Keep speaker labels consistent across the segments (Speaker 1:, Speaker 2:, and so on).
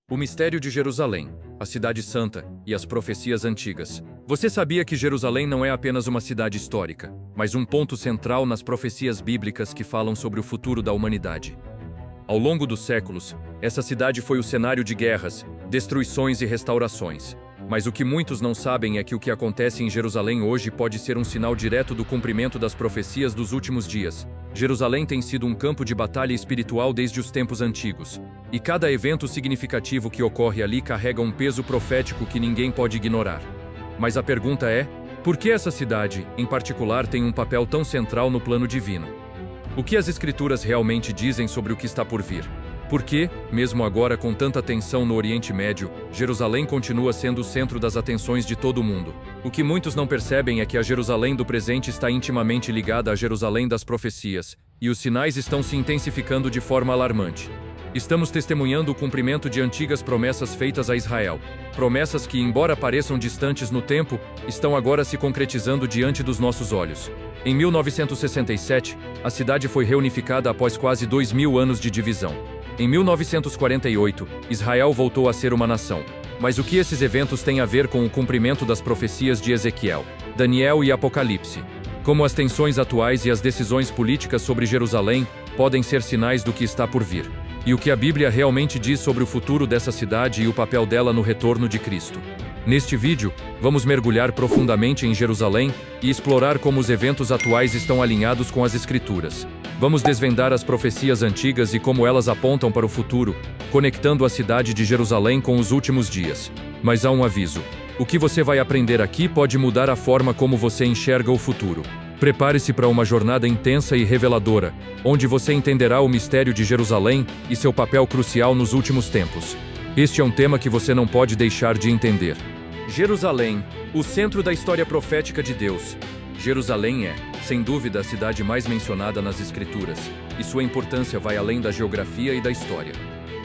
Speaker 1: O mistério de Jerusalém, a cidade santa e as profecias antigas. Você sabia que Jerusalém não é apenas uma cidade histórica, mas um ponto central nas profecias bíblicas que falam sobre o futuro da humanidade? Ao longo dos séculos, essa cidade foi o cenário de guerras, destruições e restaurações. Mas o que muitos não sabem é que o que acontece em Jerusalém hoje pode ser um sinal direto do cumprimento das profecias dos últimos dias. Jerusalém tem sido um campo de batalha espiritual desde os tempos antigos, e cada evento significativo que ocorre ali carrega um peso profético que ninguém pode ignorar. Mas a pergunta é, por que essa cidade, em particular, tem um papel tão central no plano divino? O que as Escrituras realmente dizem sobre o que está por vir? Por que, mesmo agora com tanta tensão no Oriente Médio, Jerusalém continua sendo o centro das atenções de todo o mundo? O que muitos não percebem é que a Jerusalém do presente está intimamente ligada à Jerusalém das profecias, e os sinais estão se intensificando de forma alarmante. Estamos testemunhando o cumprimento de antigas promessas feitas a Israel. Promessas que, embora pareçam distantes no tempo, estão agora se concretizando diante dos nossos olhos. Em 1967, a cidade foi reunificada após quase 2000 anos de divisão. Em 1948, Israel voltou a ser uma nação. Mas o que esses eventos têm a ver com o cumprimento das profecias de Ezequiel, Daniel e Apocalipse? Como as tensões atuais e as decisões políticas sobre Jerusalém podem ser sinais do que está por vir? E o que a Bíblia realmente diz sobre o futuro dessa cidade e o papel dela no retorno de Cristo? Neste vídeo, vamos mergulhar profundamente em Jerusalém e explorar como os eventos atuais estão alinhados com as Escrituras. Vamos desvendar as profecias antigas e como elas apontam para o futuro, conectando a cidade de Jerusalém com os últimos dias. Mas há um aviso. O que você vai aprender aqui pode mudar a forma como você enxerga o futuro. Prepare-se para uma jornada intensa e reveladora, onde você entenderá o mistério de Jerusalém e seu papel crucial nos últimos tempos. Este é um tema que você não pode deixar de entender. Jerusalém, o centro da história profética de Deus. Jerusalém é, sem dúvida, a cidade mais mencionada nas Escrituras, e sua importância vai além da geografia e da história.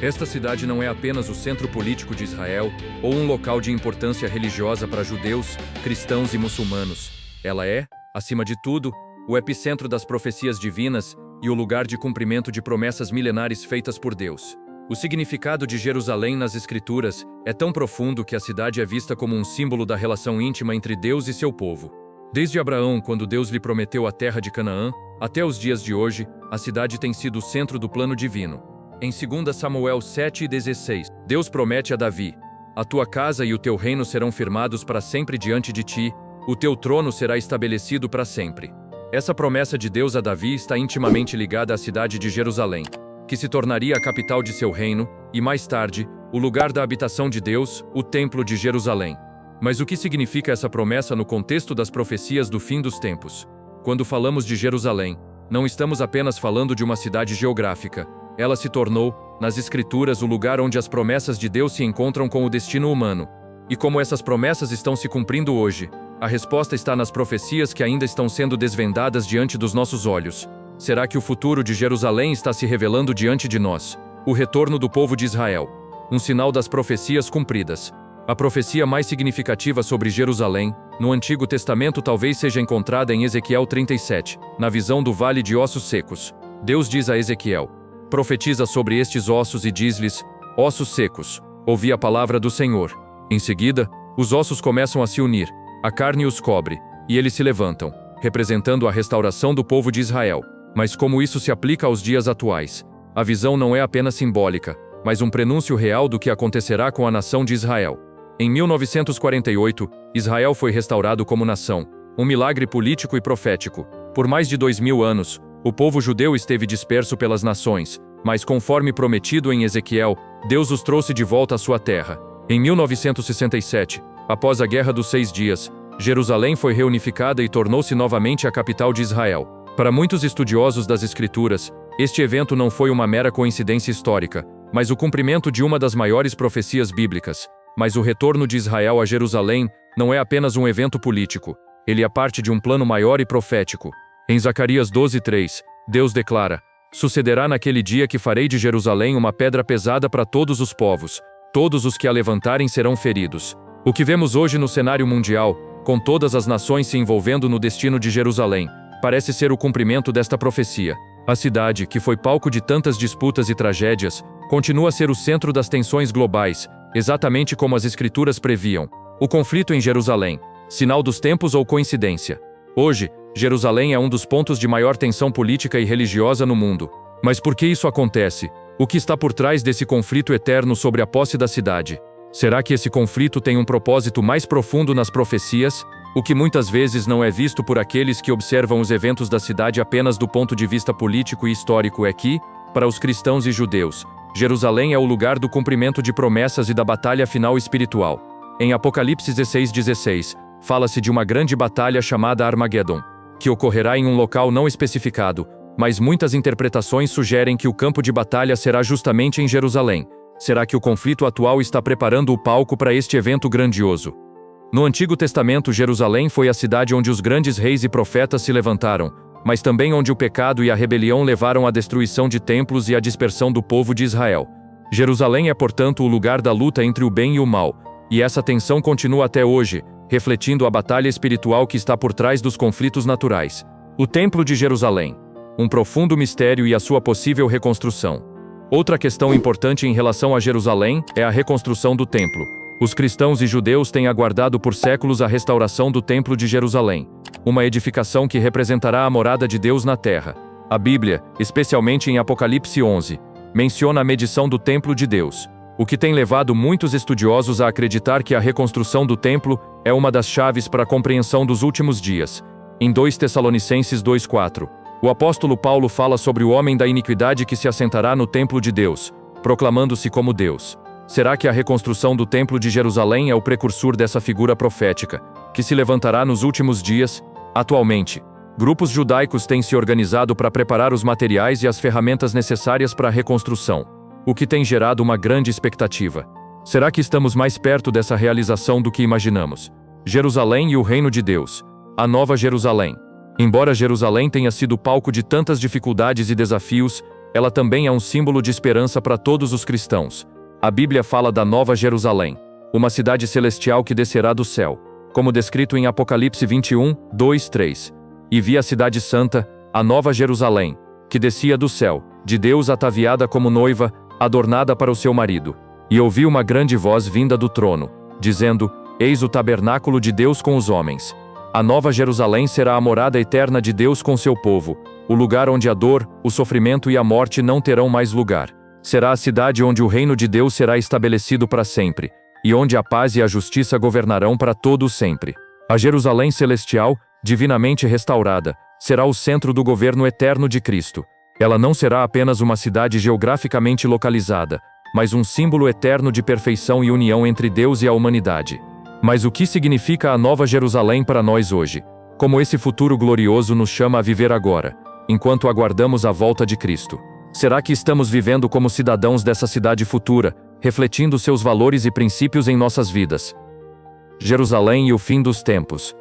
Speaker 1: Esta cidade não é apenas o centro político de Israel ou um local de importância religiosa para judeus, cristãos e muçulmanos. Ela é, acima de tudo, o epicentro das profecias divinas e o lugar de cumprimento de promessas milenares feitas por Deus. O significado de Jerusalém nas Escrituras é tão profundo que a cidade é vista como um símbolo da relação íntima entre Deus e seu povo. Desde Abraão, quando Deus lhe prometeu a terra de Canaã, até os dias de hoje, a cidade tem sido o centro do plano divino. Em 2 Samuel 7:16, Deus promete a Davi: a tua casa e o teu reino serão firmados para sempre diante de ti, o teu trono será estabelecido para sempre. Essa promessa de Deus a Davi está intimamente ligada à cidade de Jerusalém, que se tornaria a capital de seu reino, e mais tarde, o lugar da habitação de Deus, o Templo de Jerusalém. Mas o que significa essa promessa no contexto das profecias do fim dos tempos? Quando falamos de Jerusalém, não estamos apenas falando de uma cidade geográfica. Ela se tornou, nas Escrituras, o lugar onde as promessas de Deus se encontram com o destino humano. E como essas promessas estão se cumprindo hoje? A resposta está nas profecias que ainda estão sendo desvendadas diante dos nossos olhos. Será que o futuro de Jerusalém está se revelando diante de nós? O retorno do povo de Israel. Um sinal das profecias cumpridas. A profecia mais significativa sobre Jerusalém, no Antigo Testamento, talvez seja encontrada em Ezequiel 37, na visão do vale de ossos secos. Deus diz a Ezequiel: profetiza sobre estes ossos e diz-lhes: ossos secos, ouvi a palavra do Senhor. Em seguida, os ossos começam a se unir, a carne os cobre, e eles se levantam, representando a restauração do povo de Israel. Mas como isso se aplica aos dias atuais? A visão não é apenas simbólica, mas um prenúncio real do que acontecerá com a nação de Israel. Em 1948, Israel foi restaurado como nação, um milagre político e profético. Por mais de 2000 anos, o povo judeu esteve disperso pelas nações, mas conforme prometido em Ezequiel, Deus os trouxe de volta à sua terra. Em 1967, após a Guerra dos 6 Dias, Jerusalém foi reunificada e tornou-se novamente a capital de Israel. Para muitos estudiosos das Escrituras, este evento não foi uma mera coincidência histórica, mas o cumprimento de uma das maiores profecias bíblicas. Mas o retorno de Israel a Jerusalém não é apenas um evento político, ele é parte de um plano maior e profético. Em Zacarias 12:3, Deus declara: sucederá naquele dia que farei de Jerusalém uma pedra pesada para todos os povos, todos os que a levantarem serão feridos. O que vemos hoje no cenário mundial, com todas as nações se envolvendo no destino de Jerusalém, parece ser o cumprimento desta profecia. A cidade, que foi palco de tantas disputas e tragédias, continua a ser o centro das tensões globais, exatamente como as Escrituras previam. O conflito em Jerusalém, sinal dos tempos ou coincidência? Hoje, Jerusalém é um dos pontos de maior tensão política e religiosa no mundo. Mas por que isso acontece? O que está por trás desse conflito eterno sobre a posse da cidade? Será que esse conflito tem um propósito mais profundo nas profecias? O que muitas vezes não é visto por aqueles que observam os eventos da cidade apenas do ponto de vista político e histórico é que, para os cristãos e judeus, Jerusalém é o lugar do cumprimento de promessas e da batalha final espiritual. Em Apocalipse 16:16, fala-se de uma grande batalha chamada Armagedon, que ocorrerá em um local não especificado, mas muitas interpretações sugerem que o campo de batalha será justamente em Jerusalém. Será que o conflito atual está preparando o palco para este evento grandioso? No Antigo Testamento, Jerusalém foi a cidade onde os grandes reis e profetas se levantaram, mas também onde o pecado e a rebelião levaram à destruição de templos e à dispersão do povo de Israel. Jerusalém é, portanto, o lugar da luta entre o bem e o mal, e essa tensão continua até hoje, refletindo a batalha espiritual que está por trás dos conflitos naturais. O Templo de Jerusalém. Um profundo mistério e a sua possível reconstrução. Outra questão importante em relação a Jerusalém é a reconstrução do templo. Os cristãos e judeus têm aguardado por séculos a restauração do Templo de Jerusalém, uma edificação que representará a morada de Deus na terra. A Bíblia, especialmente em Apocalipse 11, menciona a medição do Templo de Deus, o que tem levado muitos estudiosos a acreditar que a reconstrução do templo é uma das chaves para a compreensão dos últimos dias. Em 2 Tessalonicenses 2:4, o apóstolo Paulo fala sobre o homem da iniquidade que se assentará no templo de Deus, proclamando-se como Deus. Será que a reconstrução do Templo de Jerusalém é o precursor dessa figura profética, que se levantará nos últimos dias? Atualmente, grupos judaicos têm se organizado para preparar os materiais e as ferramentas necessárias para a reconstrução, o que tem gerado uma grande expectativa. Será que estamos mais perto dessa realização do que imaginamos? Jerusalém e o Reino de Deus. A Nova Jerusalém. Embora Jerusalém tenha sido palco de tantas dificuldades e desafios, ela também é um símbolo de esperança para todos os cristãos. A Bíblia fala da Nova Jerusalém, uma cidade celestial que descerá do céu, como descrito em Apocalipse 21:2-3. E vi a cidade santa, a Nova Jerusalém, que descia do céu, de Deus ataviada como noiva, adornada para o seu marido. E ouvi uma grande voz vinda do trono, dizendo: Eis o tabernáculo de Deus com os homens. A Nova Jerusalém será a morada eterna de Deus com seu povo, o lugar onde a dor, o sofrimento e a morte não terão mais lugar. Será a cidade onde o reino de Deus será estabelecido para sempre, e onde a paz e a justiça governarão para todo o sempre. A Jerusalém celestial, divinamente restaurada, será o centro do governo eterno de Cristo. Ela não será apenas uma cidade geograficamente localizada, mas um símbolo eterno de perfeição e união entre Deus e a humanidade. Mas o que significa a Nova Jerusalém para nós hoje? Como esse futuro glorioso nos chama a viver agora, enquanto aguardamos a volta de Cristo? Será que estamos vivendo como cidadãos dessa cidade futura, refletindo seus valores e princípios em nossas vidas? Jerusalém e o fim dos tempos.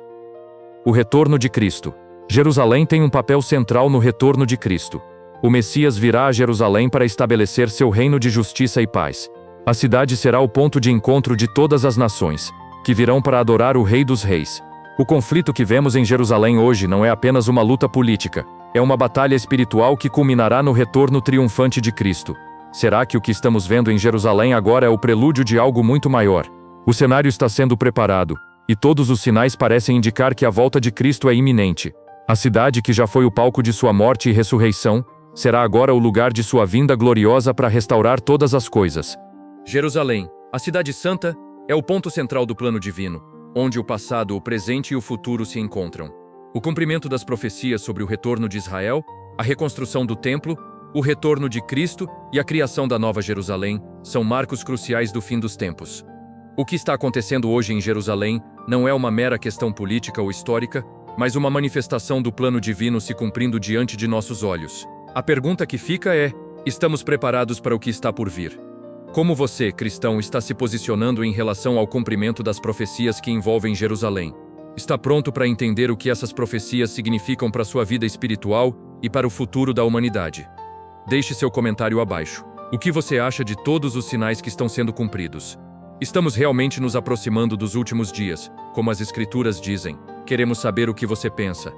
Speaker 1: O retorno de Cristo. Jerusalém tem um papel central no retorno de Cristo. O Messias virá a Jerusalém para estabelecer seu reino de justiça e paz. A cidade será o ponto de encontro de todas as nações, que virão para adorar o Rei dos Reis. O conflito que vemos em Jerusalém hoje não é apenas uma luta política, é uma batalha espiritual que culminará no retorno triunfante de Cristo. Será que o que estamos vendo em Jerusalém agora é o prelúdio de algo muito maior? O cenário está sendo preparado, e todos os sinais parecem indicar que a volta de Cristo é iminente. A cidade que já foi o palco de sua morte e ressurreição, será agora o lugar de sua vinda gloriosa para restaurar todas as coisas. Jerusalém, a cidade santa, é o ponto central do plano divino, onde o passado, o presente e o futuro se encontram. O cumprimento das profecias sobre o retorno de Israel, a reconstrução do templo, o retorno de Cristo e a criação da Nova Jerusalém são marcos cruciais do fim dos tempos. O que está acontecendo hoje em Jerusalém não é uma mera questão política ou histórica, mas uma manifestação do plano divino se cumprindo diante de nossos olhos. A pergunta que fica é: estamos preparados para o que está por vir? Como você, cristão, está se posicionando em relação ao cumprimento das profecias que envolvem Jerusalém? Está pronto para entender o que essas profecias significam para sua vida espiritual e para o futuro da humanidade? Deixe seu comentário abaixo. O que você acha de todos os sinais que estão sendo cumpridos? Estamos realmente nos aproximando dos últimos dias, como as Escrituras dizem. Queremos saber o que você pensa.